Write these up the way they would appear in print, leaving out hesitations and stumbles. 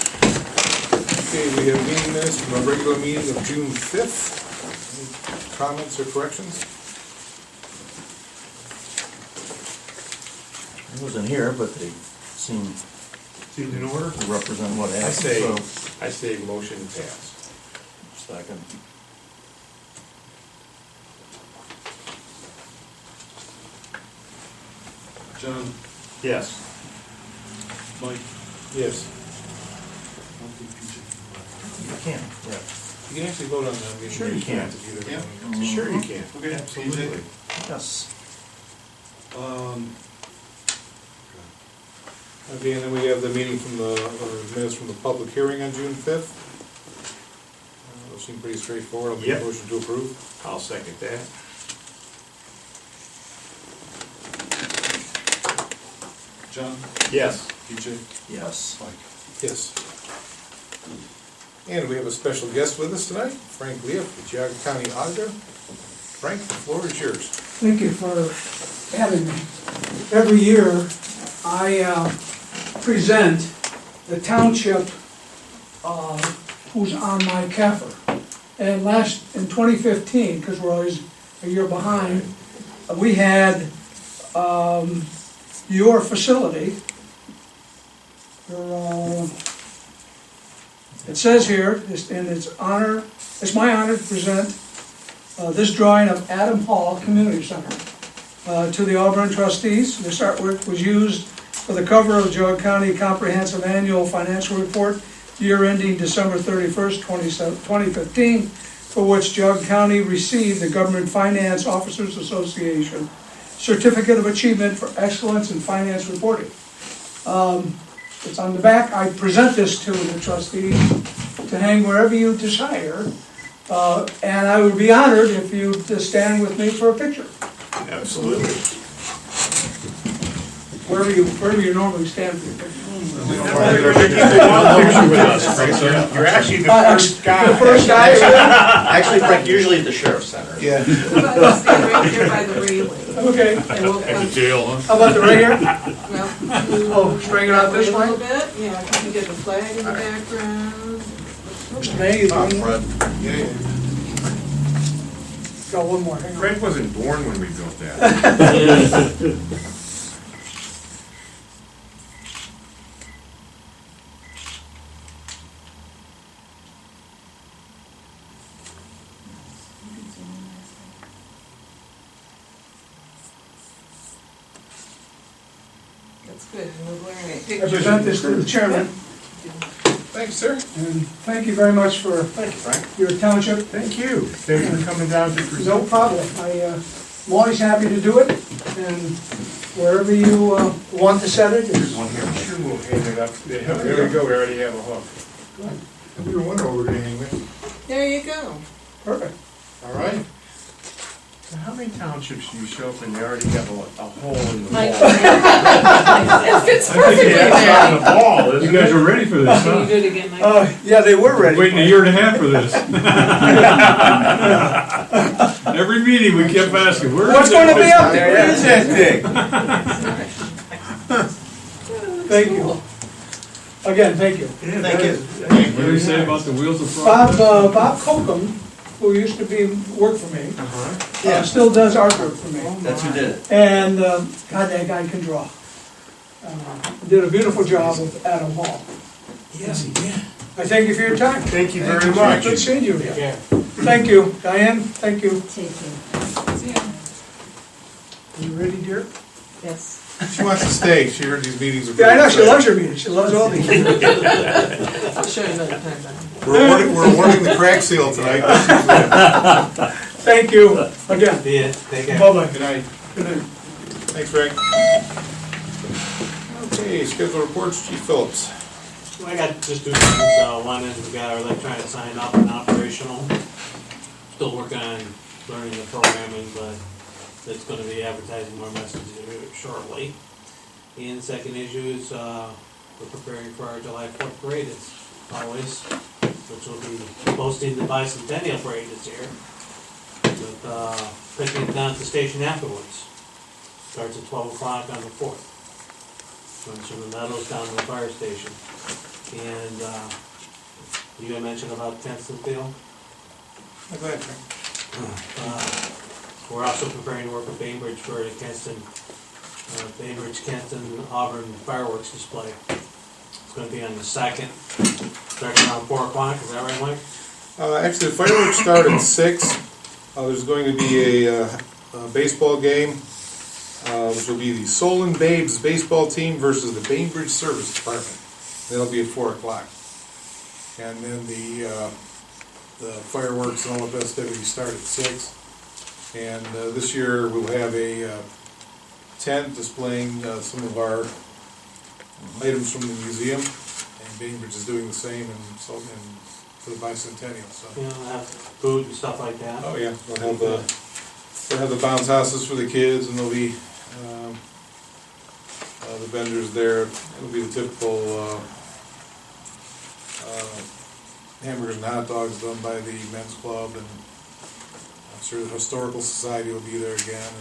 Okay, we have meeting minutes from our regular meeting of June 5th. Any comments or corrections? I wasn't here, but they seem Seemed in order. to represent what happened, so. I say motion passed. Second. John, Yes. Mike, Yes. I don't think PJ can. You can, yeah. You can actually vote on that. meeting. Sure you can. Yeah. Sure you can. Okay, Absolutely. Yes. Okay, and then we have the meeting from the, or minutes from the public hearing on June 5th. Those seem pretty straightforward. I'll make a Yep. motion to approve. I'll second that. John, Yes. PJ, Yes. Mike. Yes. And we have a special guest with us tonight, Frank Leah, the Geauga County Auditor. Frank, the floor is yours. Thank you for having me. Every year, I present the township who's on my CAFR. And in 2015, because we're always a year behind, we had your facility. It says here, in its honor, it's my honor to present this drawing of Adam Hall Community Center to the Auburn Trustees. This artwork was used for the cover of the Geauga County Comprehensive Annual Financial Report, year ending December 31st, 2015, for which Geauga County received the Government Finance Officers Association Certificate of Achievement for Excellence in Finance Reporting. It's on the back. I present this to the trustees to hang wherever you desire. And I would be honored if you'd stand with me for a picture. Absolutely. Wherever you normally stand for your picture. You're actually the first guy. The first guy. Actually, Frank, usually at the Sheriff's Center. Yeah. We'll stand right here by the railing. Okay. And we'll At the come, jail, huh? How about the right here? well. Oh, string it out this A way? little bit, yeah, you can get the flag in the background. Mr. May, you Tom, doing Fred. Yeah. Got one more, hang on. Fred wasn't born when we built that. That's good, and we're wearing a I picture. present this to the chairman, Thanks, sir. and thank you very much for Thank you, Frank. your township. Thank you. Thanks for coming down to No present. problem. I'm always happy to do it, and wherever you want to set it is. One here. Sure, we'll hang it up. There we go, we already have a hook. We were wondering what we were gonna hang with. There you go. Perfect. All right. So how many townships do you show up and they already have a hole in the Like, wall? it fits perfectly That's there. not the ball, isn't You guys it? are ready for this, Can you huh? do it again, Mike? Yeah, they were ready. Waiting a year and a half for this. Every meeting we kept asking, where is What's it? going to be up there? Where is that thing? Thank you. Again, thank you. Thank you. What do you say about the wheels of progress? Bob Cokum, who used to work for me, Uh-huh. still does artwork for me. That's who did it. And, God, that guy can draw. Did a beautiful job with Adam Hall. Yes, he did. I thank you for your time. Thank you very Good much. seeing you again. Thank you, Diane, thank you. Take care. See ya. Are you ready, dear? Yes. She wants to stay. She heard these meetings are. Yeah, I know, she loves your meetings, she loves all these. I'll show you another time, then. We're awarding the crack seal tonight. That's usually it. Thank you, again. Yeah, take care. Bye-bye. Good night. Good night. Thanks, Frank. Okay, schedule reports, Chief Phillips. I got just two things. One is we got our electronic sign up and operational. Still working on learning the programming, but it's gonna be advertising more messages shortly. And the second issue is, we're preparing for our July 4th parade as always, which will be hosting the bicentennial parade this year. With, taking it down to the station afterwards. Starts at 12 o'clock on the 4th. runs from the Meadows down to the fire station. And, you gonna mention about Kenston Field? Go ahead, Frank. We're also preparing to work with Bainbridge for the Bainbridge Kenston Auburn fireworks display. It's gonna be on the 2nd, starting around 4 o'clock, is that right, Mike? Actually, the fireworks start at 6. There's going to be a baseball game, which will be the Solon Babes baseball team versus the Bainbridge Service Department. That'll be at 4 o'clock. And then the fireworks and all the festivities start at 6. And this year we'll have a tent displaying some of our items from the museum, and Bainbridge is doing the same, and so for the bicentennial. So. You know, have food and stuff like that. Oh yeah, they'll have the bounce houses for the kids, and there'll be the vendors there. It'll be the typical hamburgers and hot dogs done by the men's club, and I'm sure the historical society will be there again.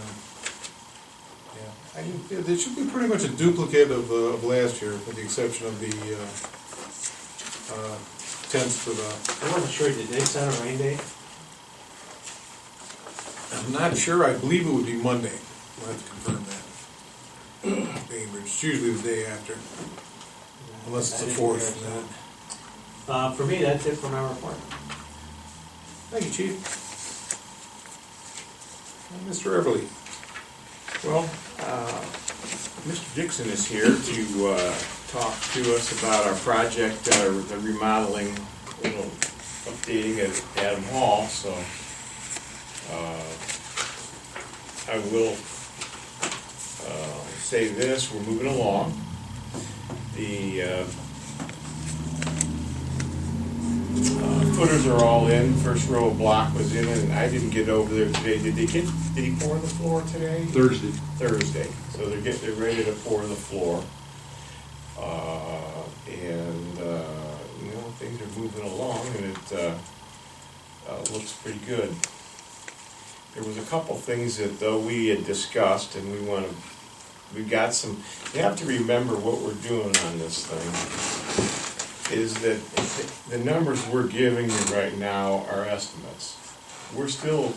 And yeah, it should be pretty much a duplicate of last year, with the exception of the tents for the. I wasn't sure, did they set a rain date? I'm not sure. I believe it would be Monday. We'll have to confirm that. Bainbridge. It's usually the day after, unless it's the 4th. For me, that's it for my report. Thank you, Chief. And Mr. Everly. Well, Mr. Dixon is here to talk to us about our project, the remodeling, updating at Adam Hall, so I will say this, we're moving along. The footers are all in, first row of block was in, and I didn't get over there today. Did he pour the floor today? Thursday. Thursday, so they're ready to pour the floor. Things are moving along, and it looks pretty good. There was a couple things that though we had discussed, and you have to remember what we're doing on this thing, is that the numbers we're giving you right now are estimates. We're still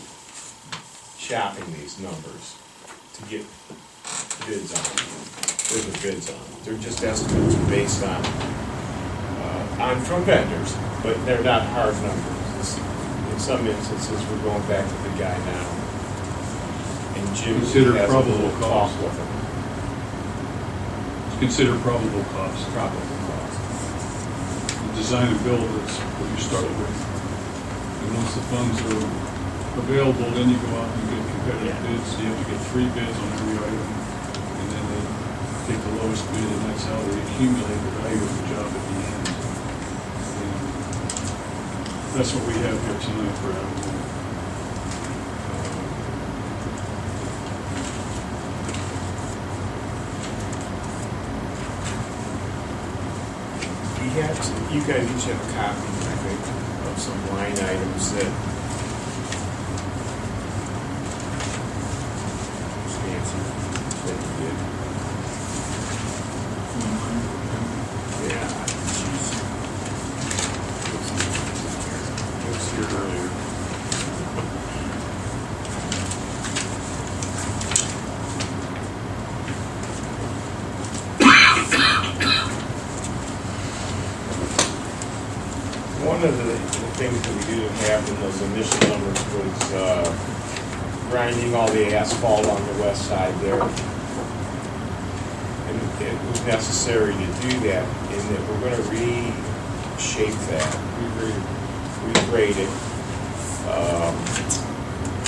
shopping these numbers to get bids on them. There's the bids on them. They're just estimates based on from vendors, but they're not hard numbers. In some instances, we're going back to the guy now, and Jim Consider has a probable little talk cost. with him. Consider probable costs. Probable cost. The design and build is what you start with. And once the funds are available, then you go out and get competitive bids. You have to get 3 bids on every item, and then they take the lowest bid, and that's how they accumulate the value of the job at the end. And that's what we have here tonight for Adam. You guys each have a copy, I think, of some line items that Nancy that you did. Yeah. It was here earlier. One of the things that we didn't have in those initial numbers was grinding all the asphalt on the west side there. And it was necessary to do that, in that we're going to reshape that, regrade it.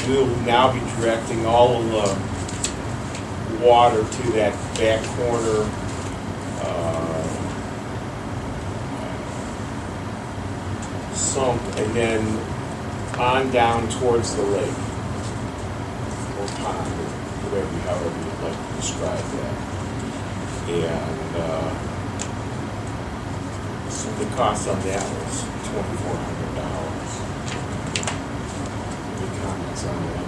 We'll now be directing all of the water to that back corner sump, and then on down towards the lake, or pond, or however you'd like to describe that. And so the cost on that was $2,400. Any comments on that?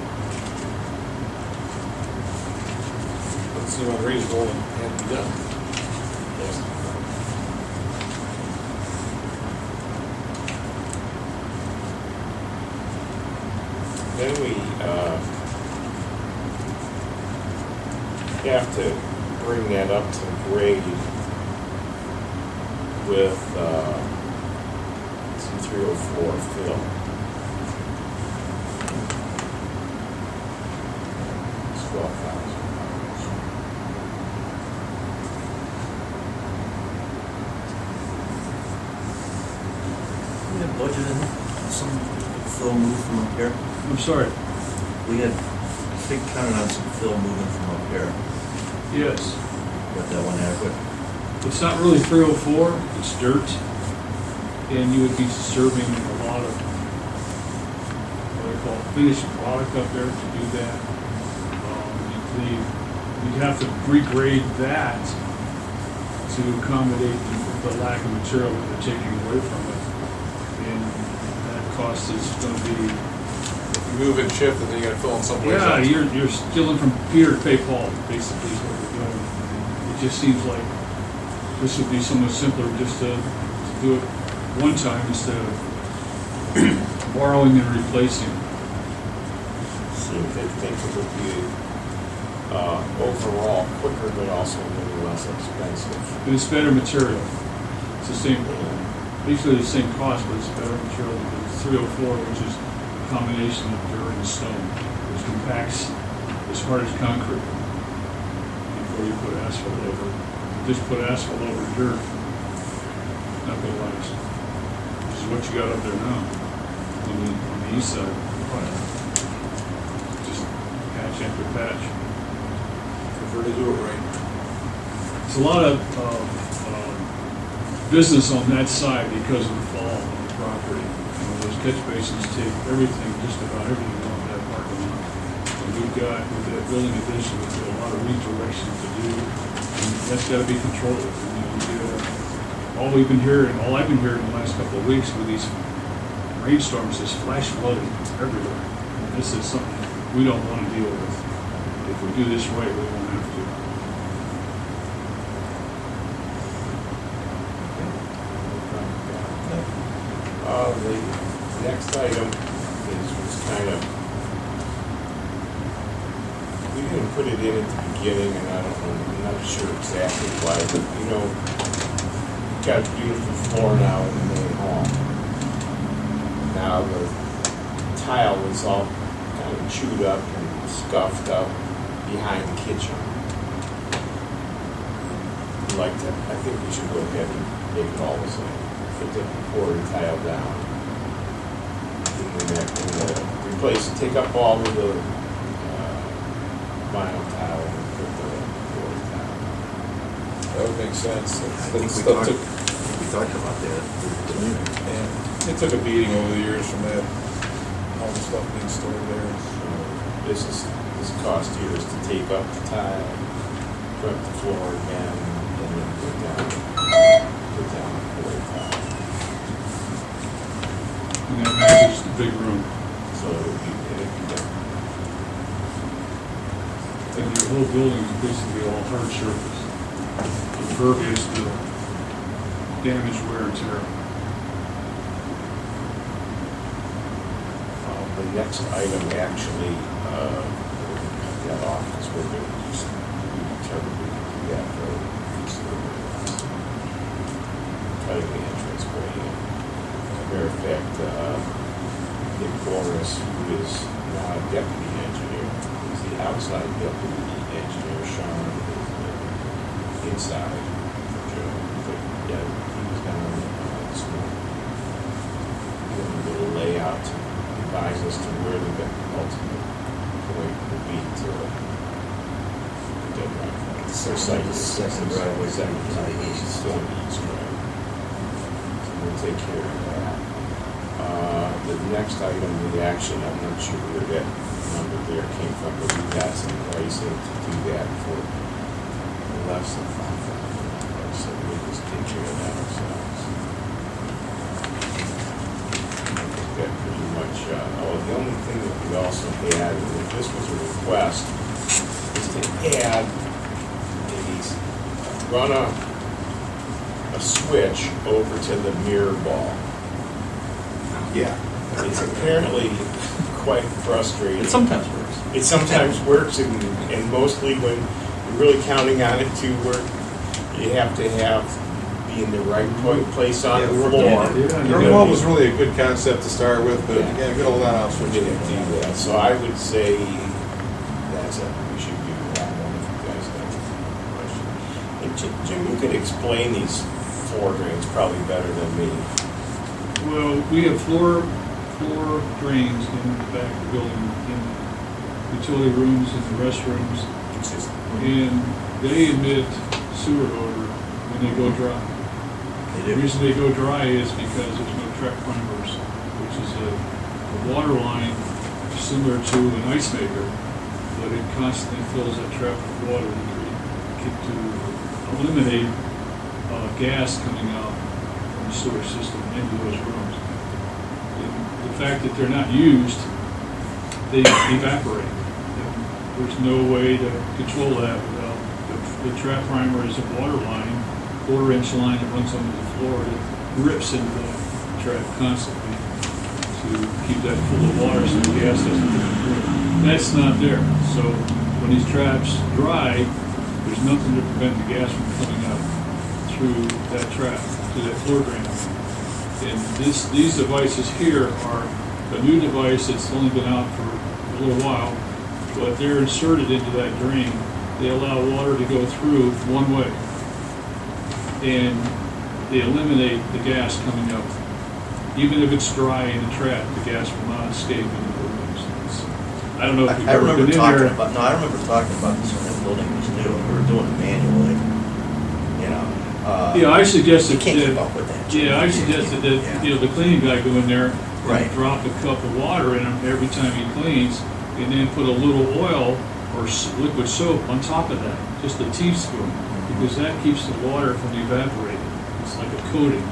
Let's see what reasonable and be done. then we, have to bring that up to grade with, some 304 fill. It's $12,000. We had budgeted some fill move from up here. I'm sorry, We had big counted on some fill moving from up here. yes. But that one adequate. It's not really 304, it's dirt, and you would be serving a lot of, what I call finished product up there to do that. You'd have to regrade that to accommodate the lack of material that they're taking away from it. And that cost is gonna be, You move and shift, and then you gotta fill in someplace yeah, else. you're stealing from Peter to pay Paul, basically is what you're doing. It just seems like this would be somewhat simpler just to do it one time instead of borrowing and replacing. So they think it would be, overall quicker, but also a little less expensive. But it's better material. It's the same, basically the same cost, but it's better material than the 304, which is a combination of dirt and stone, which compacts as hard as concrete before you put asphalt over. Just put asphalt over dirt, not gonna last. Which is what you got up there now, on the east side. Just patch after patch. Prefer to do it right. It's a lot of business on that side because of the fall of the property. You know, those catch basins take everything, just about everything off that parking lot. And we've got, with that building addition, we've got a lot of redirection to do, and that's gotta be controlled. And, you know, all we've been hearing, all I've been hearing in the last couple of weeks with these rainstorms is flash flooding everywhere. And this is something we don't wanna deal with. If we do this right, we won't have to. The next item was kind of, we didn't put it in at the beginning, and I don't know, I'm not sure exactly why, but you know, we've got a beautiful floor now in the main hall. Now the tile was all kind of chewed up and scuffed up behind the kitchen. I think we should go ahead and make it all the same. Put the poured tile down. And replace, take up all of the vinyl tile and put the poured tile. That would make sense. I think we talked about that. Yeah, it took a beating over the years from that, all the stuff being stored there. This cost here is to take up the tile, prep the floor again, and then put down the poured tile. And that matches the big room. So it'd be done. And your whole building is basically all hard surface. Impervious to damage, wear and tear. The next item actually, got off, because we're going to just, we determined we could do that for cutting the entrance way in. As a matter of fact, Nick Boris, who is now a deputy engineer, is the outside deputy engineer. Sean is the inside. Joe, but yeah, he was down this morning. Doing a little layout to advise us to where the ultimate point would be to the deadline. Second driveway, Second to the east. Still on the east, right? So we'll take care of that. The next item, the action, I'm not sure where that number there came from, but we got some pricing to do that for less than $5,000. So we'll just take care of that ourselves. That pretty much, the only thing that we also had, and this was a request, is to add run a switch over to the mirror ball. Yeah. It's apparently quite frustrating. It sometimes works. It sometimes works, and mostly when you're really counting on it to work, you have to be in the right place on Yeah, the we worked floor. on it. Yeah. Your wall was really a good concept to start with, but Yeah. you gotta get all that out. We didn't do that, so I would say that's it, we should do that one if you guys have a question. And Jim, you could explain these floor drains probably better than me. Well, we have floor drains in the back of the building, in the utility rooms and the restrooms, and they emit sewer odor when they go dry. The reason they go dry is because there's no trap primers, which is a water line similar to an ice maker, but it constantly fills that trap with water to eliminate gas coming out from the sewer system into those rooms. And the fact that they're not used, they evaporate. And there's no way to control that without the trap primer is a water line, quarter-inch line that runs under the floor. It rips into the trap constantly to keep that full of water so the gas doesn't get through. That's not there. So when these traps dry, there's nothing to prevent the gas from coming out through that trap, to that floor drain. And these devices here are a new device that's only been out for a little while, but they're inserted into that drain. They allow water to go through one way, and they eliminate the gas coming out. Even if it's dry in the trap, the gas will not escape into the rooms. I don't know if you've I ever remember been in talking there. about, no, I remember talking about this when the building was new, and we were doing it manually, you know. Yeah, I suggested You can't keep that, up with that. yeah, I suggested that, you know, the cleaning guy go in there Right. and drop a cup of water in him every time he cleans, and then put a little oil or liquid soap on top of that, just a teaspoon, because that keeps the water from evaporating. It's like a coating.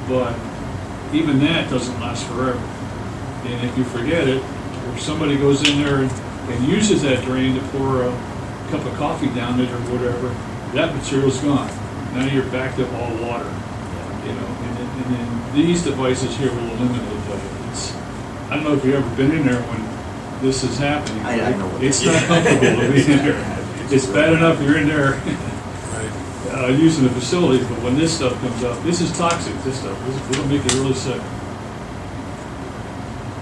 But even that doesn't last forever. And if you forget it, or somebody goes in there and uses that drain to pour a cup of coffee down it or whatever, that material's gone. Now you're back to all water, you know, and then these devices here will eliminate that. I don't know if you've ever been in there when this is happening. I know what It's it is. not comfortable to be in there. It's bad enough you're in there using the facilities, but when this stuff comes up, this is toxic, this stuff. It'll make you really sick.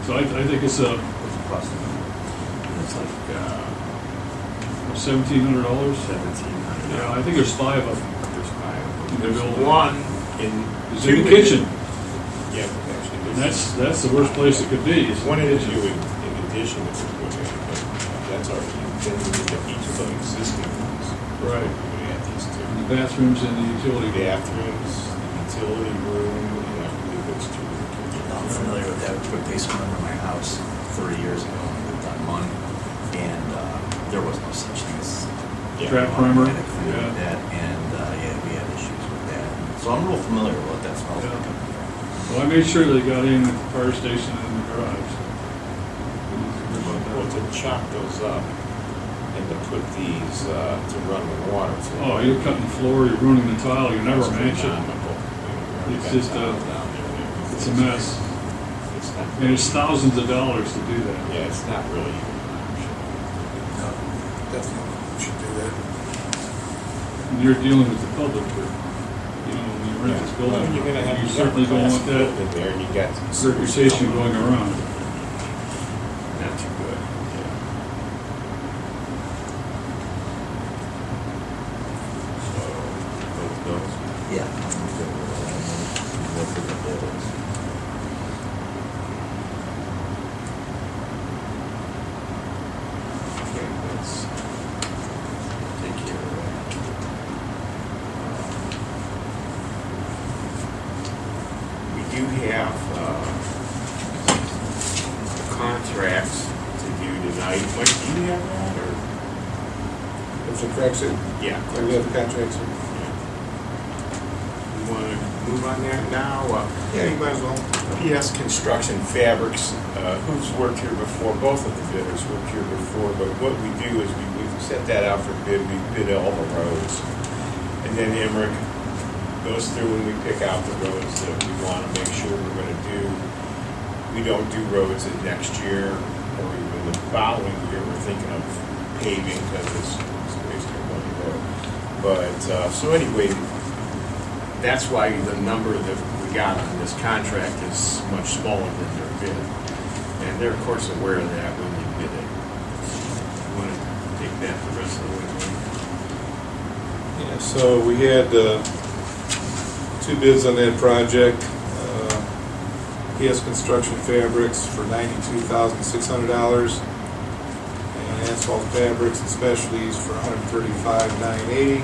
So I think it's What's the cost of it's like $1,700. 1700. Yeah, I think there's 5 of them. There's one in. It's in the kitchen, Yeah, actually. and that's the worst place it could be. Is One in is you in addition to what we but that's already been in each of the existing ones. Right. We have these two. The bathrooms and the utility. Bathrooms, the utility room, and I believe it's two. I'm familiar with that. We put a basement under my house 30 years ago, and we lived on Munn, and there was no such thing as Trap primer. automatic thing Yeah. like that, and yeah, we had issues with that. So I'm real familiar with what that smells Yeah. like. Well, I made sure they got in at the fire station and in the garage. Well, to chop those up and to put these, to run the water through. Oh, you're cutting the floor, you're ruining the tile, you never match it. Economical. It's just it's a mess. It's not, And it's thousands of dollars to do that. yeah, it's not really even an option. No, definitely should do that. And you're dealing with the public here. You know, when you rent this Well, building, you're gonna have you certainly don't want that in there, and you got reputation going around. Not too good. So those. Yeah. I'm good with that. What the bill is. Okay, let's take care of that. We do have contracts to do tonight. Mike, do you have that, or? There's a cracks in, Yeah. we have contracts in. You want to move on that now? Yeah, you might as well. PS Construction Fabrics, who's worked here before, both of the bidders worked here before, but what we do is we set that out for bid, we bid all the roads. And then Emmerich goes through and we pick out the roads that we want to make sure we're going to do. we don't do roads in next year or even the following year, we're thinking of paving because it's wasting money road. But, so anyway, that's why the number that we got on this contract is much smaller than their bid. And they're of course aware of that when they bid it. You want to take that the rest of the way? Yeah, so we had two bids on that project. PS Construction Fabrics for $92,600, and Asphalt Fabrics and Specialties for $135,980.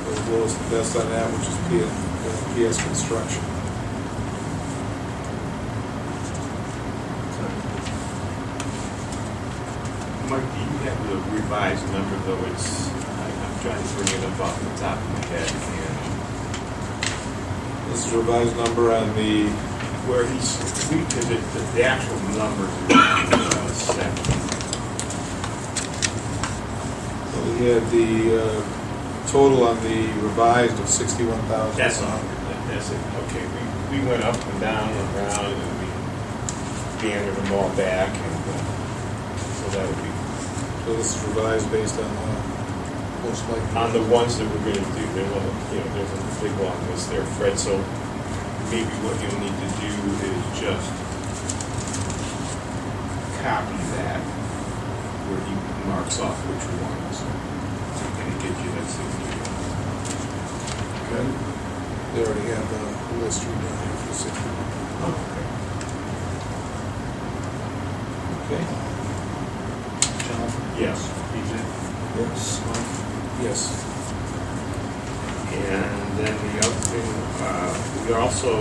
The lowest and best on that, which is PS Construction. Mike, do you have the revised number though? I'm trying to bring it up off the top of my head. This is a revised number on the, Where because the actual numbers are set. we had the total on the revised of 61,000. That's it. Okay, we went up and down and around and we banded them all back and so that would be. So this is revised based on most likely. On the ones that we're gonna do, there's a big long list there, Fred, so maybe what you'll need to do is just copy that where he marks off which ones. And it gives you that 60. Okay. They already have the list redone here for 60. Okay. John? Yes. BJ? Yes. Yes. And then the other thing, we also,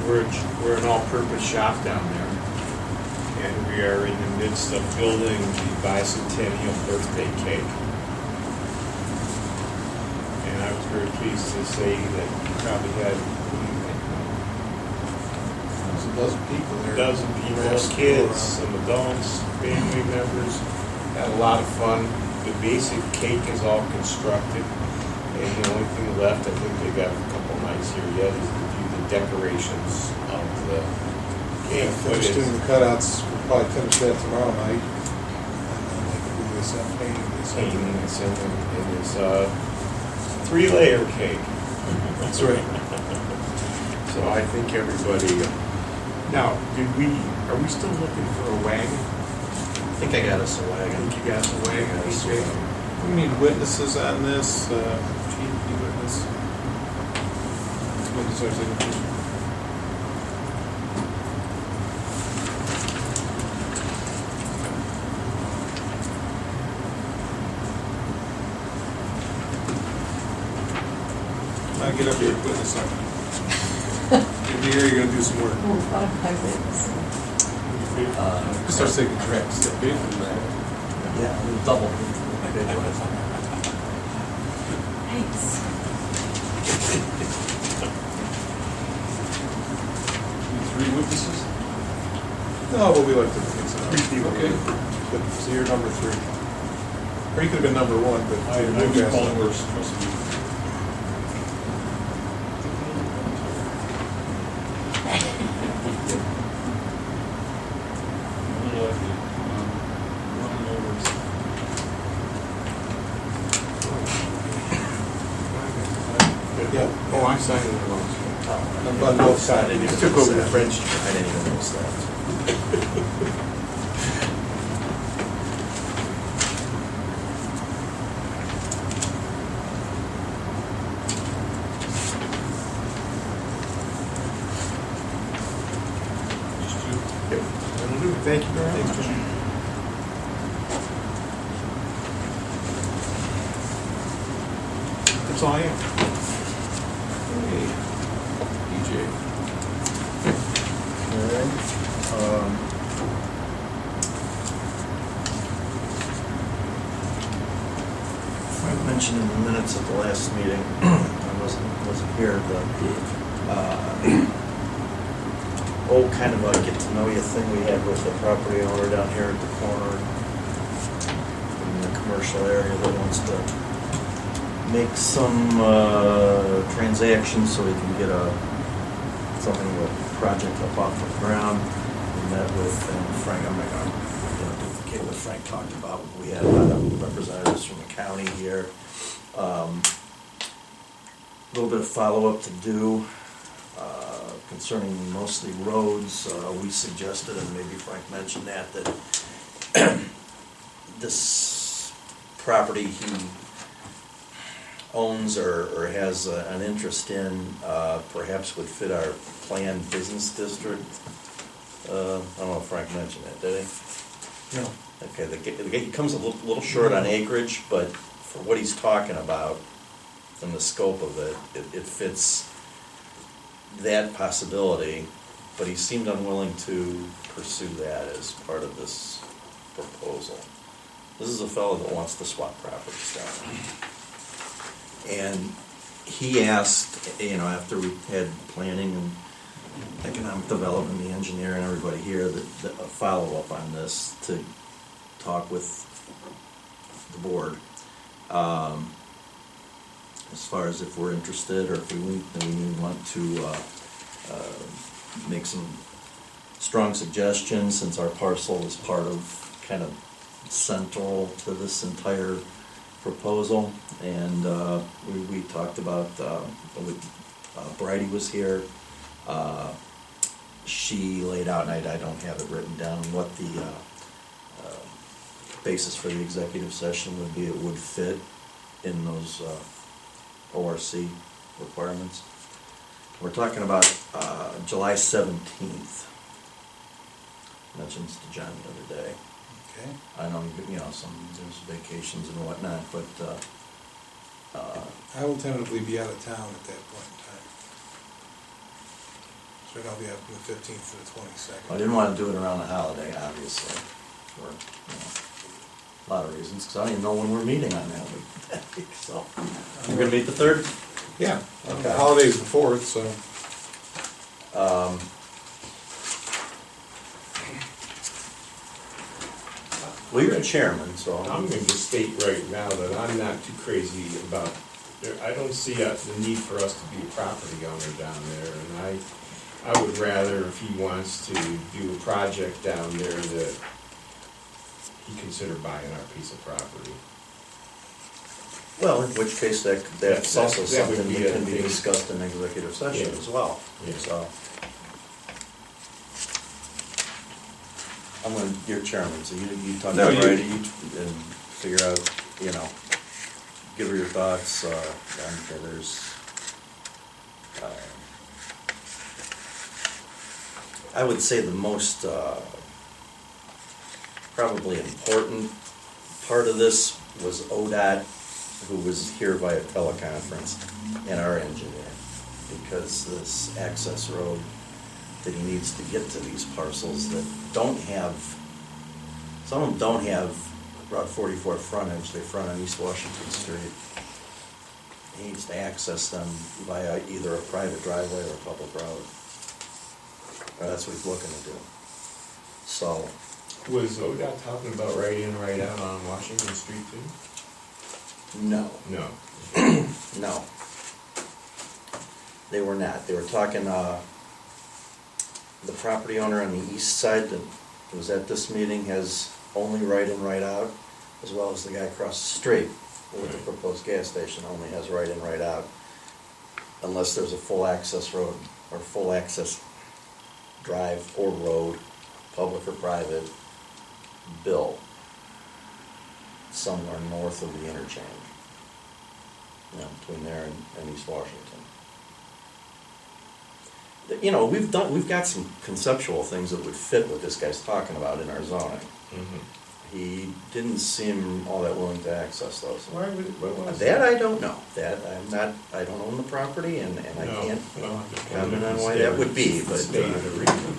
we're an all-purpose shop down there. And we are in the midst of building the bicentennial birthday cake. And I was very pleased to say that we probably had There's a dozen people a there. dozen people, kids, some adults, family members. Had a lot of fun. The basic cake is all constructed. And the only thing left, I think they got a couple nights here yet, is to do the decorations of the cake. Finish doing the cutouts, we'll probably finish that tomorrow night. And then they can do this painting this Painting afternoon. and it's a 3-layer cake. That's right. So I think everybody, now, are we still looking for a wagon? I think I got us a I wagon. think you got the wagon. I got us a BJ? wagon. We need witnesses on this, chief, you witness. Witness our signatures. Now get up here, witness something. You'll be here, you're gonna do some work. Just our signature. Yeah, we'll double. Thanks. Three witnesses? No, but we like to mix it up. 3 people. Okay, good. So you're number 3. Or you could have been number 1, but I you're do moved call fast. worse, trust me. A little lucky. Running over. Yeah. Oh, I signed it wrong. On both sides. I took over the French. I didn't even notice that. Just two. Yep. That'll do it. Thank you very much. That's all I am. Hey, DJ. I mentioned in the minutes at the last meeting, I wasn't here, the kind of a get-to-know-you thing we had with the property owner down here at the corner in the commercial area that wants to make some transactions so he can get a something with a project up off the ground. We met with, and Frank, I'm not gonna, duplicate what Frank talked about. We had a lot of representatives from the county here. A little bit of follow-up to do concerning mostly roads. We suggested, and maybe Frank mentioned that this property he owns or has an interest in perhaps would fit our planned business district. I don't know if Frank mentioned that, did he? No. Okay, he comes a little short on acreage, but for what he's talking about and the scope of it, it fits that possibility, but he seemed unwilling to pursue that as part of this proposal. This is a fellow that wants to swap properties down. And he asked, after we had planning and economic development, the engineer and everybody here, a follow-up on this to talk with the board. As far as if we're interested or if we want to make some strong suggestions, since our parcel is part of kind of central to this entire proposal. And we talked about, Bridie was here. She laid out, and I don't have it written down, what the basis for the executive session would be. It would fit in those ORC requirements. We're talking about July 17th. Mentions to John the other day. Okay. I know, there's vacations and whatnot, but I will tentatively be out of town at that point in time. So I'll be out from the 15th to the 22nd. I didn't want to do it around the holiday, obviously, for a lot of reasons, because I don't even know when we're meeting on that week. So, we're gonna meet the 3rd? Yeah, Okay. the holiday's the 4th, so. Well, you're the chairman, so. I'm going to state right now that I'm not too crazy about, I don't see the need for us to be a property owner down there, and I would rather, if he wants to do a project down there, that he consider buying our piece of property. Well, in which case that's also that would something be that a can be thing. discussed in executive session Yeah. as well. Yeah. So. You're chairman, so you talk to No, you- Bridie and figure out, give her your thoughts, and there's, I would say the most, probably important part of this was ODOT, who was here via teleconference, and our engineer, because this access road that he needs to get to these parcels that don't have, some of them don't have Route 44 frontage, they front on East Washington Street. He needs to access them via either a private driveway or a public road. That's what he's looking to do. So, Was ODOT talking about right in, right out on Washington Street too? no. No. No. They were not. They were talking, the property owner on the east side that was at this meeting has only right in, right out, as well as the guy across the street with the proposed gas station only has right in, right out, unless there's a full access road or full access drive or road, public or private, built somewhere north of the interchange. Between there and East Washington. We've got some conceptual things that would fit what this guy's talking about in our zoning. He didn't seem all that willing to access those. Why would, what was That I don't know. I don't own the property and I No, can't well, comment on why that would be, but. State of the reason.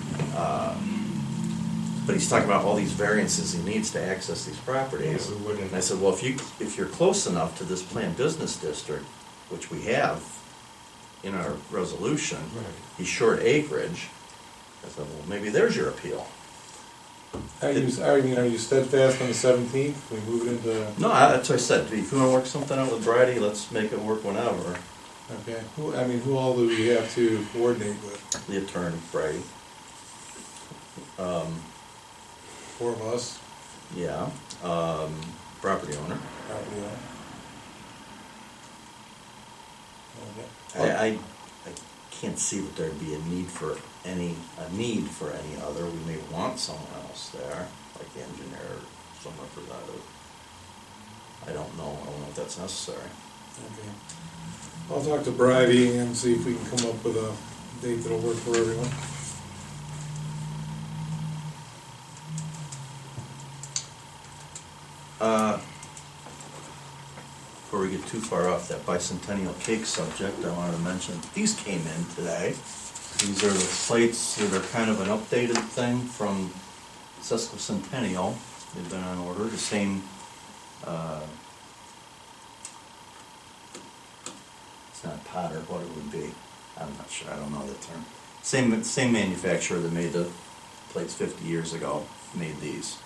But he's talking about all these variances he needs to access these properties. Yeah, we wouldn't- And I said, well, if you're close enough to this planned business district, which we have in our resolution, Right. he's short acreage. I said, well, maybe there's your appeal. Are you steadfast on the 17th? Can we move it into, No, that's what I said. If you want to work something out with Bridie, let's make it work whenever. Okay, who all do we have to coordinate with? The attorney, Brady. 4 of us, Yeah, property owner. property owner. Okay. I can't see that there'd be a need for any other. We may want someone else there, like the engineer or some representative. I don't know if that's necessary. Okay. I'll talk to Bridie and see if we can come up with a date that'll work for everyone. Before we get too far off that bicentennial cake subject, I wanted to mention, these came in today. These are the plates that are kind of an updated thing from sesquicentennial. They've been on order, the same, it's not Potter, what it would be, I'm not sure, I don't know the term. Same manufacturer that made the plates 50 years ago, made these.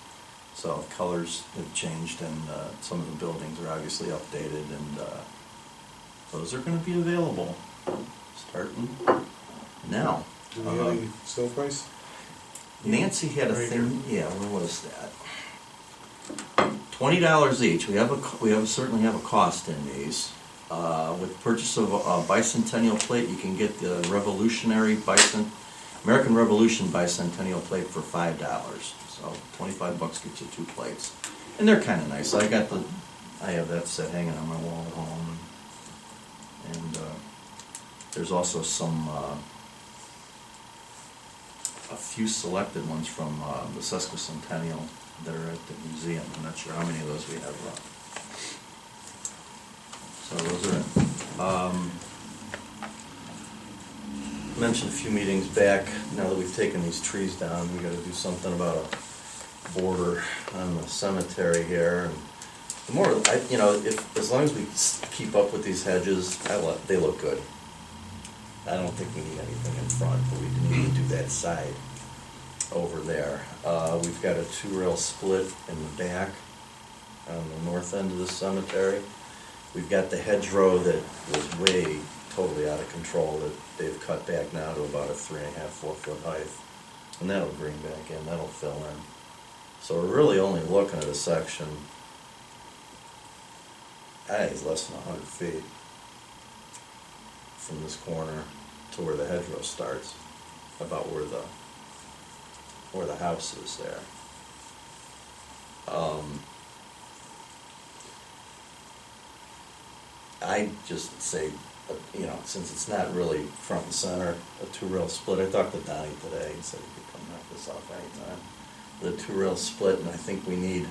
So colors have changed and some of the buildings are obviously updated, and those are gonna be available starting now. Do we have any sale price? Nancy had a Right thing, yeah, where was that? $20 each. We certainly have a cost in these. With purchase of a bicentennial plate, you can get the American Revolution bicentennial plate for $5. So $25 gets you 2 plates, and they're kind of nice. I have that set hanging on my wall at home, and there's also a few selected ones from the sesquicentennial that are at the museum. I'm not sure how many of those we have left. So those are it. Mentioned a few meetings back, now that we've taken these trees down, we gotta do something about a border on the cemetery here. And the more, as long as we keep up with these hedges, they look good. I don't think we need anything in front, but we need to do that side over there. We've got a 2-rail split in the back on the north end of the cemetery. We've got the hedgerow that was way totally out of control that they've cut back now to about a 3.5, 4 foot height. And that'll green back in, that'll fill in. So we're really only looking at a section, I think it's less than 100 feet from this corner to where the hedgerow starts, about where the house is there. I just say, since it's not really front and center, a 2-rail split. I talked to Donnie today, he said he could come knock this off anytime. The 2-rail split, and I think we need,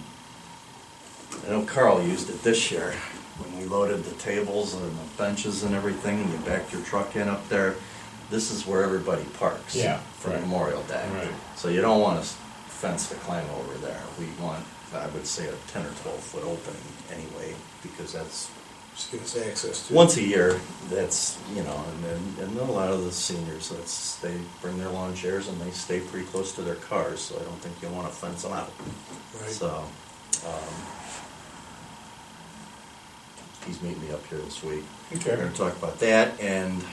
I know Carl used it this year, when we loaded the tables and the benches and everything, and you backed your truck in up there. This is where everybody parks. Yeah, For right. Memorial Day. Right. So you don't want a fence to climb over there. We want, I would say, a 10 or 12 foot opening anyway, because that's, Just give us access to it. once a year, that's, and a lot of the seniors, they bring their lawn chairs and they stay pretty close to their cars, so I don't think you want to fence them out. Right. So, he's meeting me up here this week. Okay. We're gonna talk about that, and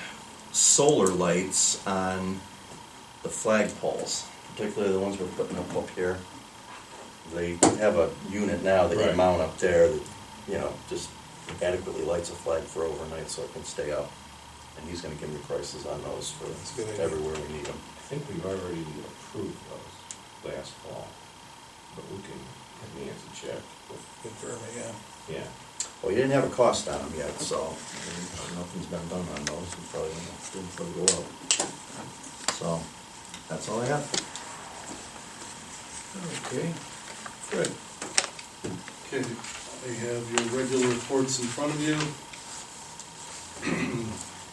solar lights on the flagpoles, particularly the ones we're putting up here. They have a unit now that you Right. mount up there that, just adequately lights a flag for overnight so it can stay up. And he's gonna give me prices on those for That's a good idea. everywhere we need them. I think we've already approved those last fall, but we can have Nancy check. Confirm it, yeah. Yeah. Well, you didn't have a cost on them yet, so nothing's been done on those, we probably didn't put it go up. So, that's all I have. Okay, good. Okay, you have your regular reports in front of you.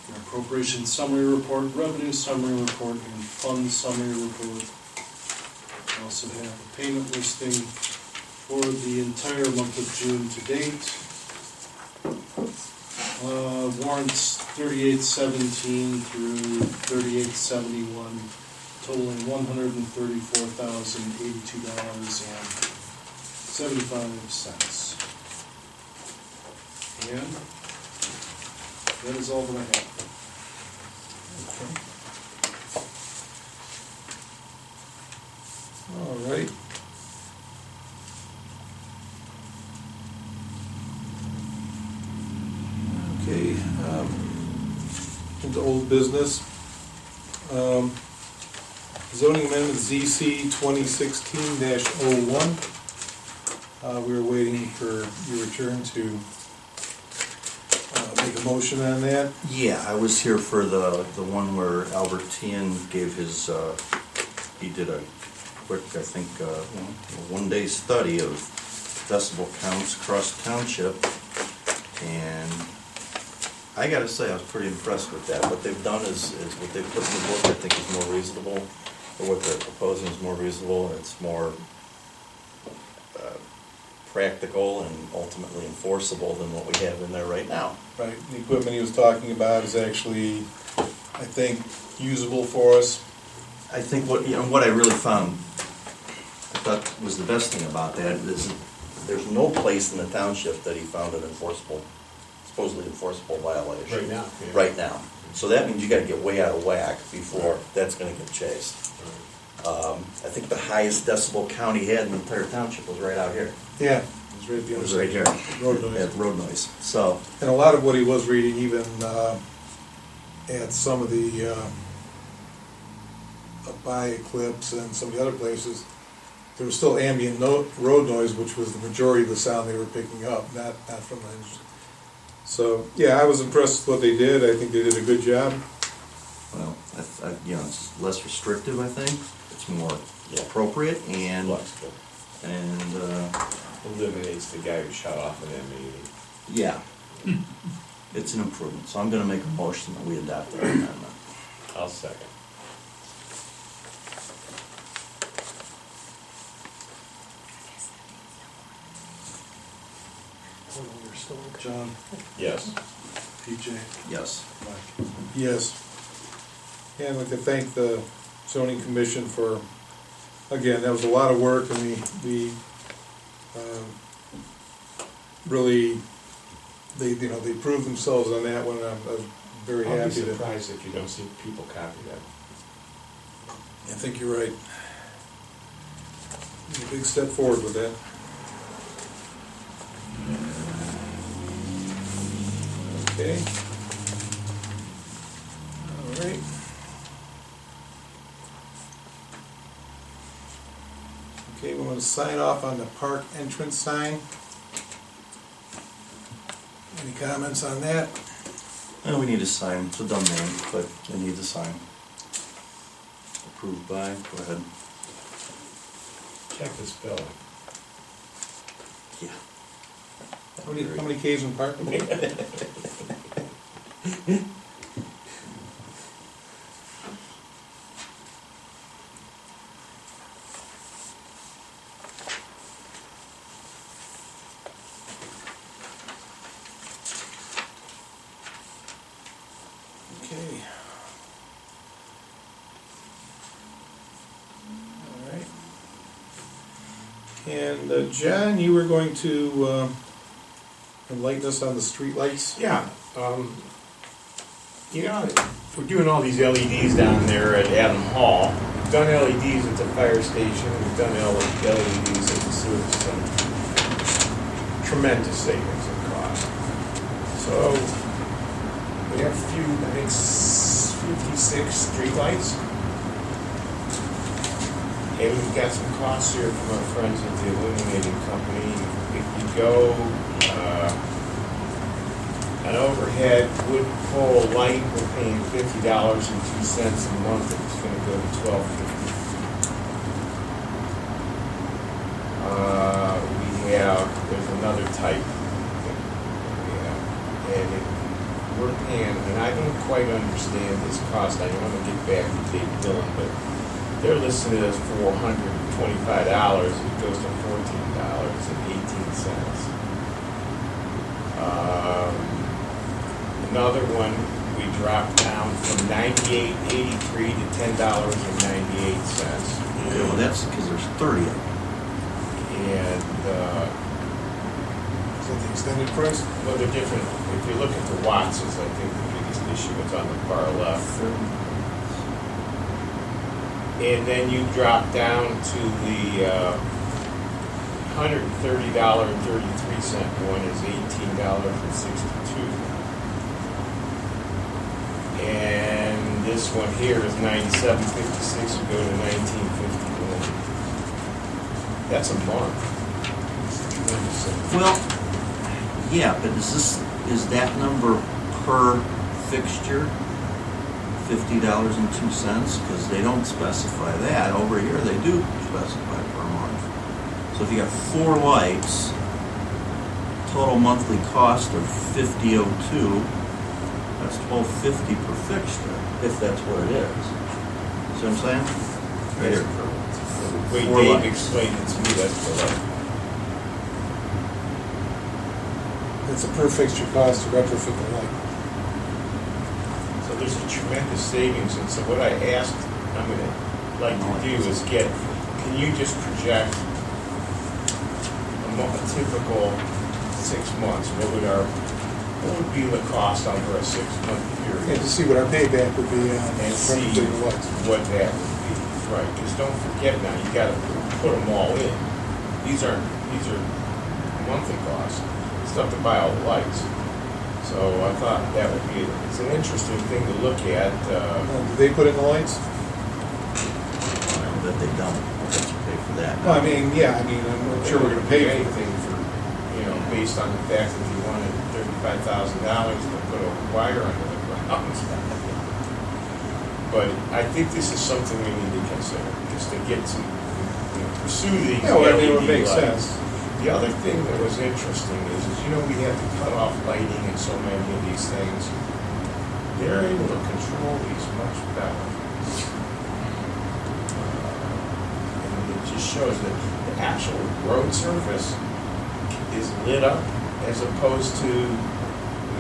Your appropriation summary report, revenue summary report, and fund summary report. You also have a payment listing for the entire month of June to date. Warrants 3817 through 3871, totaling $134,082.75. And That is all that I have. All right. Okay, into old business. Zoning amendment ZC 2016-01. We were waiting for your return to make a motion on that. Yeah, I was here for the one where Albert gave his, he did a quick, I think, one-day study of decibel counts across the township. And I gotta say, I was pretty impressed with that. What they've done is what they put in the book, I think is more reasonable, or what they're proposing is more reasonable. It's more practical and ultimately enforceable than what we have in there right now. Right, the equipment he was talking about is actually, I think, usable for us. I think what I really found, I thought was the best thing about that is there's no place in the township that he found an supposedly enforceable violation. Right now, yeah. Right now. So that means you gotta get way out of whack before that's gonna get chased. I think the highest decibel count he had in the entire township was right out here. Yeah. It's right at the It was intersection. right here. Road noise. At road noise. So, And a lot of what he was reading, even at some of the by Eclipse and some of the other places, there was still ambient road noise, which was the majority of the sound they were picking up, not from the engine. So, yeah, I was impressed with what they did. I think they did a good job. well, it's less restrictive, I think. It's more appropriate and, Flexible. Eliminates the guy who shut off an M80. yeah. It's an improvement. So I'm gonna make a motion that we adopt that amendment. I'll second. John, Yes. PJ, Yes. Mike. Yes. Yeah, I'd like to thank the zoning commission for, again, that was a lot of work, and we really, they proved themselves on that one. I was very I'll be happy to. surprised if you don't see people copy that. I think you're right. A big step forward with that. Okay. All right. Okay, we want to sign off on the park entrance sign. Any comments on that? We need to sign. It's a dumb name, but we need to sign. Approved by, go ahead. Check the spelling. Yeah. How many Ks in park? Okay. All right. And John, you were going to enlighten us on the streetlights? Yeah, we're doing all these LEDs down there at Adam Hall. We've done LEDs at the fire station, we've done LEDs at the sewer center. Tremendous savings in cost. So, we have a few, I think 56 streetlights. And we've got some costs here from our friends at the illuminating company. If you go, an overhead wood pole light, we're paying $50.02 a month. It's gonna go to $12.50. There's another type that we have, and we're paying, and I don't quite understand this cost. I want to get back to Dave Dillon, but they're listed as $425. It goes to $14.18. Another one, we dropped down from $98.83 to $10.98. Okay, well, that's because there's 30 of them. And that the extended price? Well, they're different, if you look at the watts, is I think the biggest issue, it's on the far left. And then you drop down to the $130.33 one is $18.62. And this one here is $97.56, you go to $19.51. That's a month. Well, yeah, but is that number per fixture? $50.02, because they don't specify that. Over here, they do specify per month. So if you got 4 lights, total monthly cost of $50.02, that's $12.50 per fixture, if that's what it is. See what I'm saying? Right here. The way 4 Dave lights. explained it to me, that's correct. It's a per fixture cost to retrofit the light. So there's a tremendous savings, and so what I asked, I'm gonna like to do is get, can you just project a typical 6 months, what would be the cost over a 6-month And period? to see what our payback would be on And see retrofitting the lights. what that would be, right, because don't forget now, you gotta put them all in. These are monthly costs, stuff to buy all the lights. So I thought that would be, it's an interesting thing to look at, Do they put in the lights? That they don't, we'll have to pay for that. Well, I mean, yeah, I'm sure we're gonna pay for it. anything for, based on the fact that you wanted $35,000 to put a wire under the ground. But I think this is something we need to consider, just to get to, pursue these Yeah, well, I mean, it would LED make lights. sense. The other thing that was interesting is we have to cut off lighting and so many of these things. They're able to control these much better. And it just shows that the actual road surface is lit up as opposed to,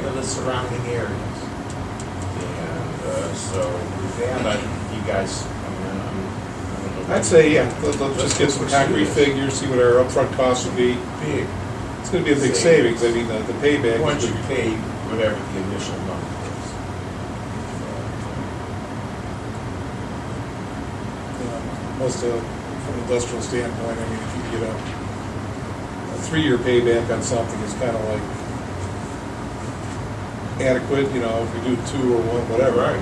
the surrounding areas. And so with that, you guys, I'd say, yeah, let's just get some concrete figures, see what our upfront costs would be. big. It's gonna be a big savings, I mean, the payback. Once is you gonna be- pay whatever the initial number is. Most from an industrial standpoint, I mean, if you get a 3-year payback on something is kind of like adequate, if we do 2 or 1, whatever. Right.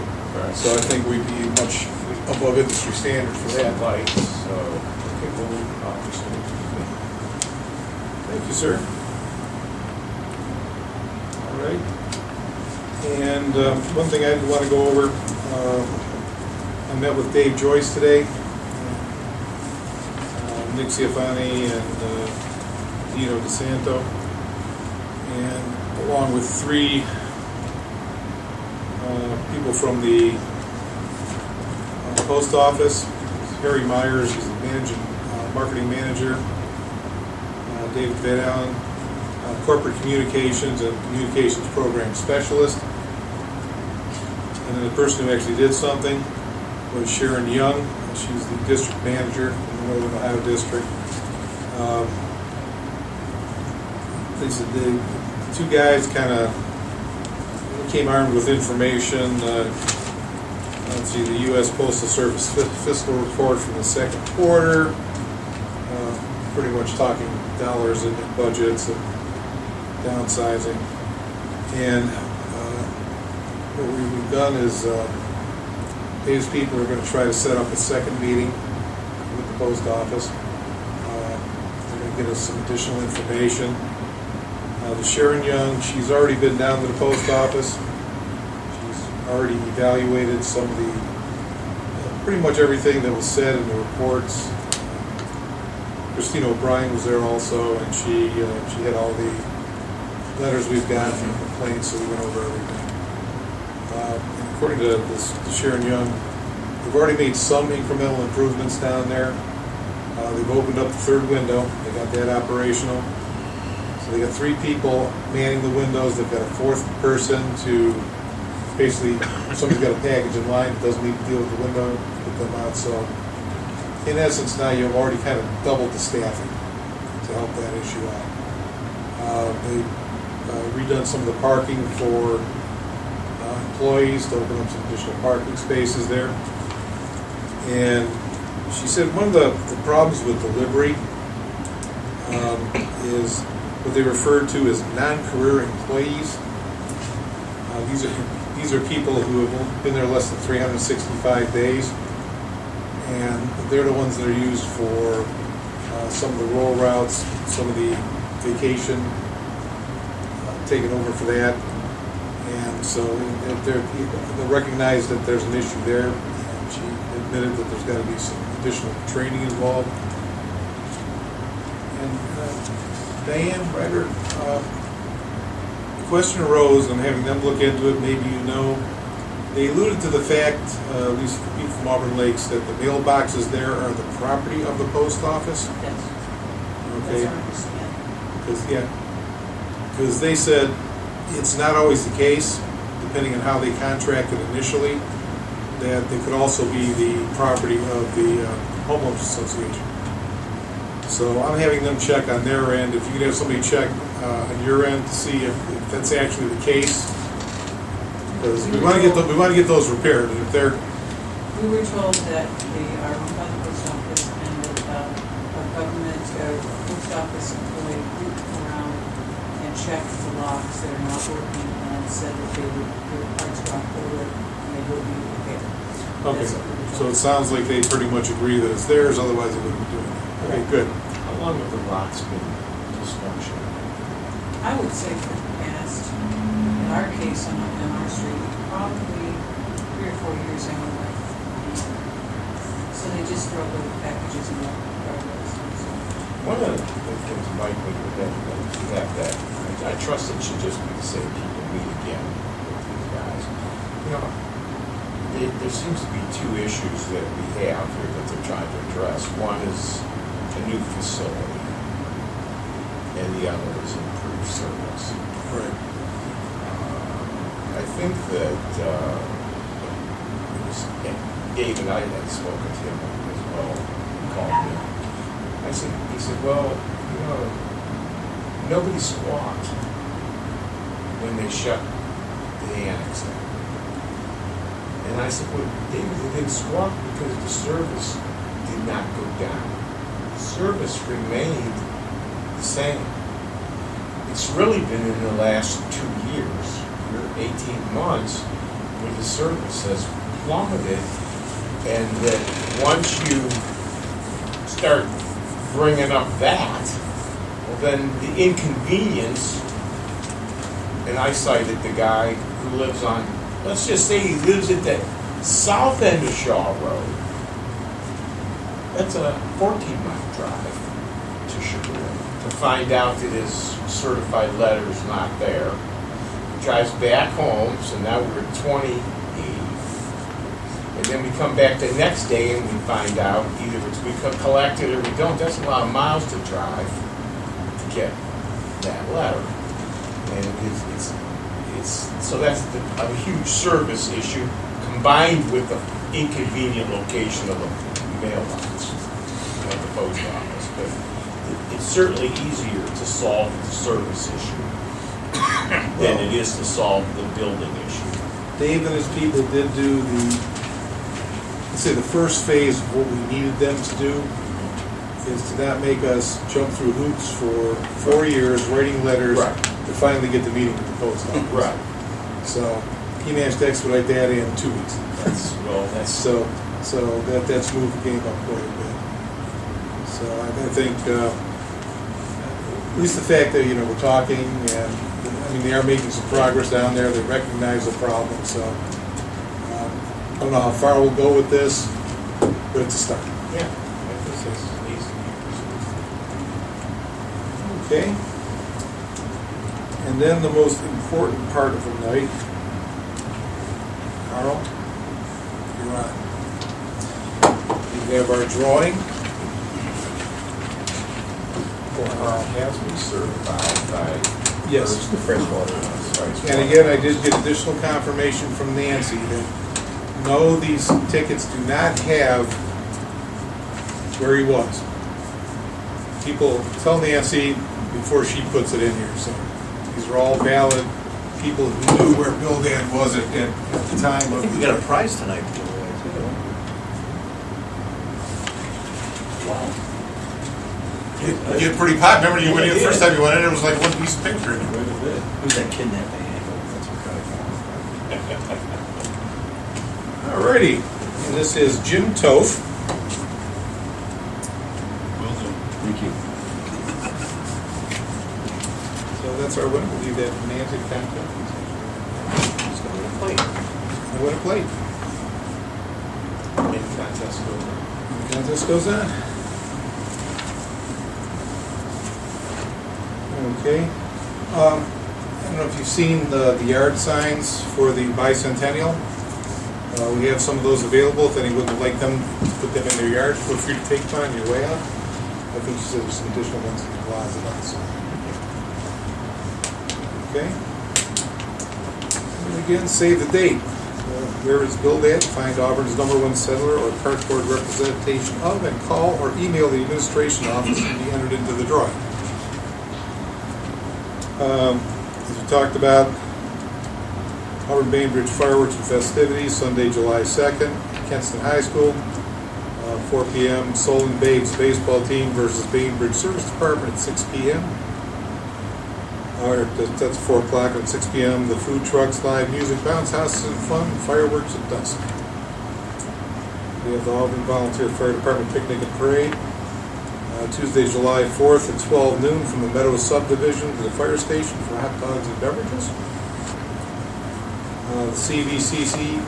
So I think we'd be much above industry standard for that. Lights, so, okay, well, we'll obviously. Thank you, sir. All right. And one thing I did want to go over, I met with Dave Joyce today, Nick Ciafani and Dino DeSanto, and along with 3 people from the post office. Harry Myers, he's the marketing manager. David Van Allen, corporate communications and communications program specialist. And then the person who actually did something was Sharon Young. She's the district manager in the Northern Ohio District. They said the 2 guys kind of came armed with information. Let's see, the U.S. Postal Service fiscal report from the 2nd quarter, pretty much talking dollars and budgets and downsizing. And what we've done is Dave's people are going to try to set up a second meeting with the post office. They're going to get us some additional information. The Sharon Young, she's already been down to the post office. She's already evaluated some of the, pretty much everything that was said in the reports. Christina O'Brien was there also, and she had all the letters we've got from complaints, so we went over everything. And according to Sharon Young, they've already made some incremental improvements down there. They've opened up the 3rd window. They got that operational. So they got 3 people manning the windows. They've got a 4th person to basically, if somebody's got a package in line that doesn't need to deal with the window, put them out. So in essence, now you've already kind of doubled the staffing to help that issue out. They redone some of the parking for employees to open up some additional parking spaces there. And she said one of the problems with delivery is what they refer to as non-career employees. These are people who have been there less than 365 days, and they're the ones that are used for some of the roll routes, some of the vacation, taking over for that. And so they recognize that there's an issue there, and she admitted that there's got to be some additional training involved. And Diane Ryder, the question arose, and having them look into it, maybe you know, they alluded to the fact, at least the people from Auburn Lakes, that the mailboxes there are the property of the post office. That's Okay, our understanding. because they said it's not always the case, depending on how they contracted initially, that they could also be the property of the homeowners association. So I'm having them check on their end. If you could have somebody check on your end to see if that's actually the case, because we want to get those repaired. And if they're We were told that they are owned by the post office and that a government or post office employee would come around and check the locks that are not working and said that they would, their parts were off order and they would be repaired. okay, That's what we were so told. it sounds like they pretty much agree that it's theirs. Otherwise, they wouldn't be doing it. Okay, good. How long have the lots been dysfunctional? I would say for the past, in our case on our street, probably 3 or 4 years anyway. So they just throw the packages in the garbage. One of the things, Mike, when you have that, I trust it should just be the same people meet again with these guys. You know, there seems to be two issues that we have here that they're trying to address. One is a new facility, and the other is improved service. Right. I think that Dave and I had spoken to him as well, called me. He said, well, you know, nobody squawked when they shut the annex down. And I said, well, David, they didn't squawk because the service did not go down. The service remained the same. It's really been in the last 2 years, or 18 months, where the service has plummeted, and that once you start bringing up that, well, then the inconvenience, and I cited the guy who lives on, let's just say he lives at the south end of Shaw Road. That's a 14-mile drive to Sugarland to find out that his certified letter is not there. He drives back home, so now we're at 28. And then we come back the next day and we find out either we collect it or we don't. That's a lot of miles to drive to get that letter. And it's so that's a huge service issue combined with the inconvenient location of the mailbox at the post office. But it's certainly easier to solve the service issue than it is to solve the building issue. Dave and his people did do let's say the first phase of what we needed them to do is to not make us jump through hoops for 4 years writing letters Right. to finally get the meeting with the post office. Right. So he managed to expedite that in 2 weeks. That's So that's moved the game up quite a bit. So I think at least the fact that we're talking, and I mean they are making some progress down there. They recognize the problem. So I don't know how far we'll go with this, but it's a start. Yeah, I think it needs to be pursued. Okay. And then the most important part of the night, Carl, you're on. We have our drawing. Has been certified by Yes. the freshwater. And again, I did get additional confirmation from Nancy that no, these tickets do not have where he was. People tell Nancy, before she puts it in here, so these are all valid people who knew where Bildad was at the time I of. think we got a prize tonight, too. Wow. You get pretty pop. Remember you went in the first time you went in, it was like one piece of picture. Who's that kidnapping angle? That's what kind of. Alrighty, and this is Jim Toth. Thank you. So that's our winner. We'll leave that Nancy contact. Just gonna win a plate. And what a plate. And the contest goes on. The contest goes on. Okay. I don't know if you've seen the yard signs for the bicentennial. We have some of those available. If anyone would like them to put them in their yard, feel free to take them on your way out. I think she said there's some additional ones in the closet also. Okay. And again, save the date. Where is Bildad? Find Auburn's #1 settler or cardboard representation of, and call or email the administration office and be entered into the drawing. As we talked about, Auburn Bainbridge fireworks and festivities, Sunday, July 2nd, Kenston High School, 4 p.m. Solon Babes baseball team versus Bainbridge Service Department at 6 p.m. Or that's 4 o'clock at 6 p.m. The food trucks, live music, bounce houses and fun, fireworks at dusk. We have the Auburn Volunteer Fire Department picnic and parade. Tuesday, July 4th at 12 noon from the Meadows subdivision to the fire station for hot dogs and beverages. The CVCC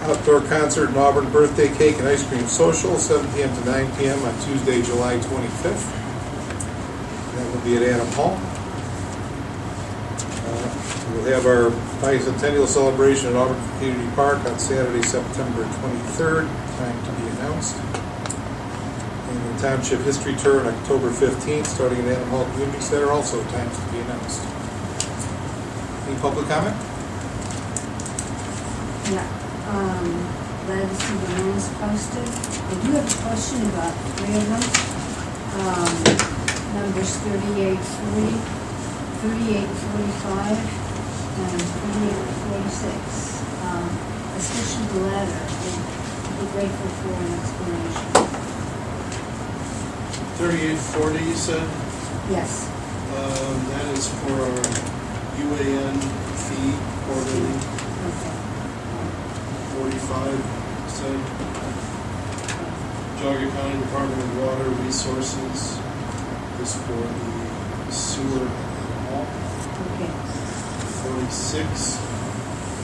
outdoor concert and Auburn birthday cake and ice cream social, 7 p.m. to 9 p.m. on Tuesday, July 25th. That will be at Adam Hall. We'll have our bicentennial celebration at Auburn Community Park on Saturday, September 23rd, time to be announced. And the Township History Tour on October 15th, starting at Adam Hall Community Center, also times to be announced. Any public comment? Yeah, glad to see the names posted. I do have a question about 3 of them. Numbers 3840, 3845, and 3846. Especially the latter, I'd be grateful for an explanation. 3840, you said? Yes, That is for our UAN fee quarterly. okay. 45, said Geauga County Department of Water Resources is for the sewer and hall. Okay, 46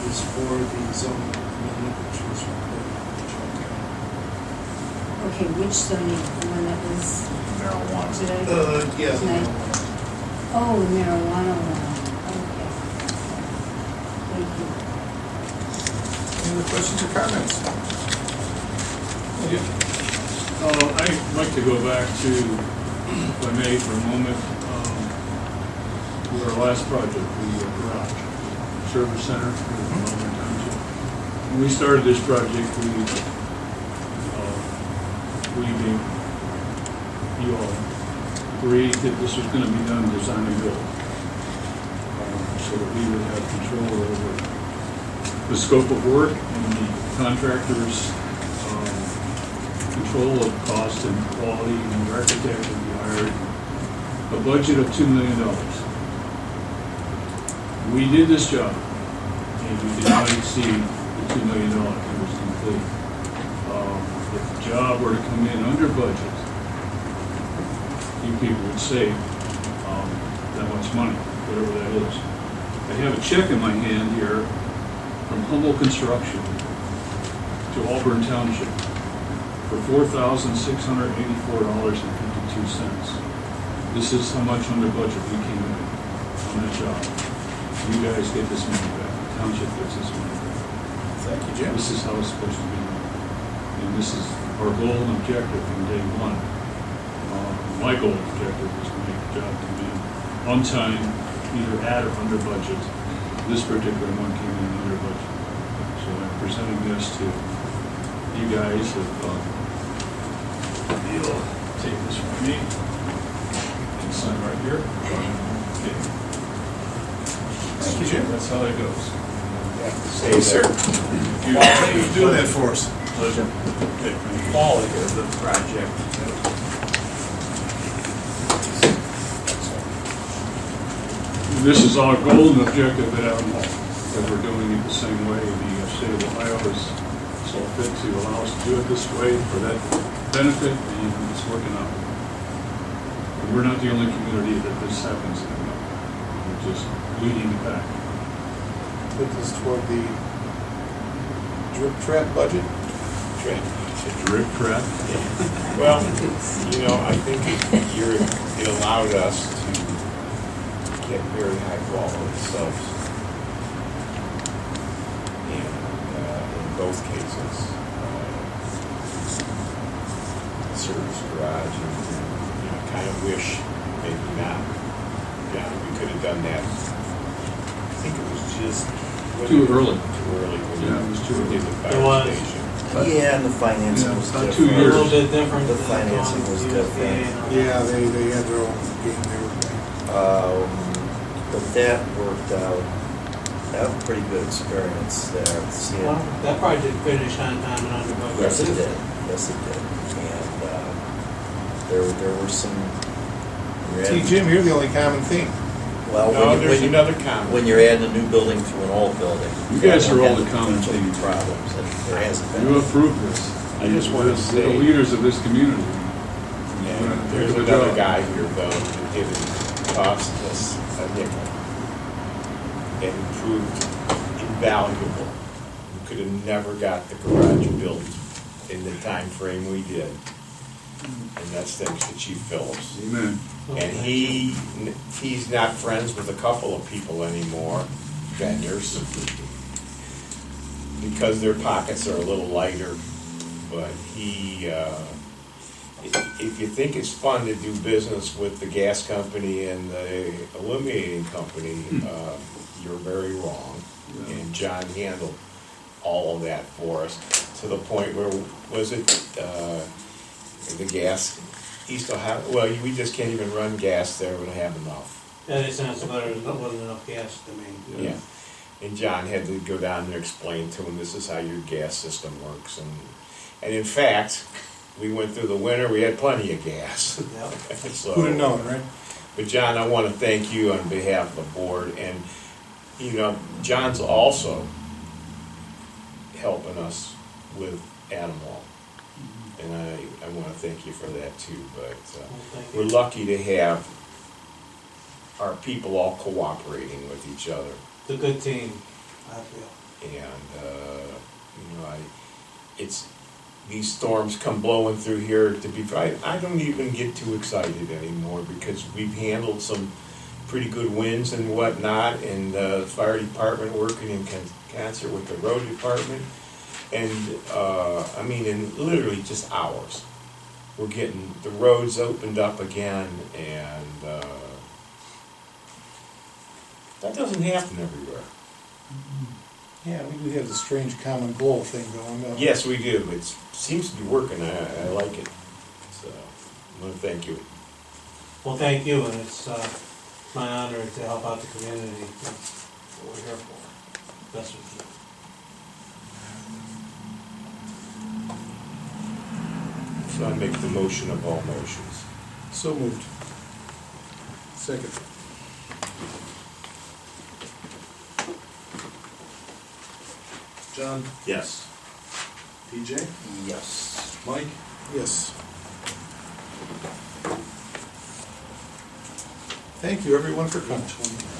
is for the zoning amendment, which was reported to Geauga County. okay, which zoning, the one that was Marijuana. today? Yeah. Tonight? Oh, the marijuana one, okay. Thank you. Any other questions or comments? I'd like to go back to, if I may, for a moment, with our last project, the garage service center in Auburn Township. When we started this project, you all agreed that this was going to be done design and build, so that we would have control over the scope of work and the contractor's control of cost and quality, and the architect would be hired. A budget of $2 million. We did this job, and we did not exceed the $2 million. It was complete. If the job were to come in under budget, you people would save that much money, whatever that is. I have a check in my hand here from Humble Construction to Auburn Township for $4,684.52. This is how much under budget we came in on that job. You guys get this money back. The township gets this money back. Thank you, Jim. This is how it's supposed to be done. And this is our goal and objective from day one. My goal and objective was to make the job come in on time, either at or under budget. This particular one came in under budget. So I'm presenting this to you guys. If you'll take this from me and sign right here. Okay. Thank you, Jim. That's how that goes. Stay there. Thank you for doing that for us. Pleasure. Okay, thank you. Quality of the project. This is our goal and objective at Auburn Hall, that we're doing it the same way. The state of Ohio is so fit to allow us to do it this way for that benefit, and it's working out. And we're not the only community that this happens in. We're just leading the pack. Put this toward the drip trap budget. Drip trap? Well, you know, I think it allowed us to get very high quality subs. And in both cases, service garage, and you know, kind of wish, maybe not, yeah, we could have done that. I think it was just. Too early. Too early. When Yeah, it was too we did the It was. fire station. Yeah, and the financing Yeah, was about different. 2 A years. little bit different. The than financing on was USDA different. and all that. Yeah, they had their own game they were playing. But that worked out. That was a pretty good experience there. Seeing, Well, that project finished on time and under budget. yes, it did. Yes, it did. And there were some. See, Jim, you're the only common theme. Well, No, when, there's you, another comment. when you're adding a new building to an old building, You guys are all have the common potential team. problems, and there hasn't been. You approved this. I just wanna We're say- the leaders of this community. And there's Good another job. guy here, though, that didn't cost us a nickel. And proved invaluable. We could have never got the garage built in the time frame we did. And that's thanks to Chief Phillips. Amen. And he's not friends with a couple of people anymore, vendors, because their pockets are a little lighter. But if you think it's fun to do business with the gas company and the illuminating company, you're very wrong. And John handled all of that for us, to the point where, was it, the gas, East Ohio, well, we just can't even run gas there, we don't have enough. Yeah, they sent us a letter, there wasn't enough gas to me. Yeah, and John had to go down there and explain to him, this is how your gas system works, and in fact, we went through the winter, we had plenty of gas. Yep. So- Who'd have known, right? But John, I want to thank you on behalf of the board, and, you know, John's also helping us with Animal. And I want to thank you for that too, but Thank we're you. lucky to have our people all cooperating with each other. It's a good team, I feel. And, you know, these storms come blowing through here to be, I don't even get too excited anymore, because we've handled some pretty good winds and whatnot, and the fire department working in concert with the road department. And, I mean, in literally just hours, we're getting the roads opened up again, and, that doesn't happen everywhere. Yeah, we do have the strange common goal thing going on. Yes, we do. It seems to be working. I like it. So, I want to thank you. Well, thank you, and it's my honor to help out the community. That's what we're here for. Best we can. So I make the motion of all motions. So moved. Second. John, Yes. PJ, Yes. Mike, Yes. Thank you, everyone, for coming. 8:20.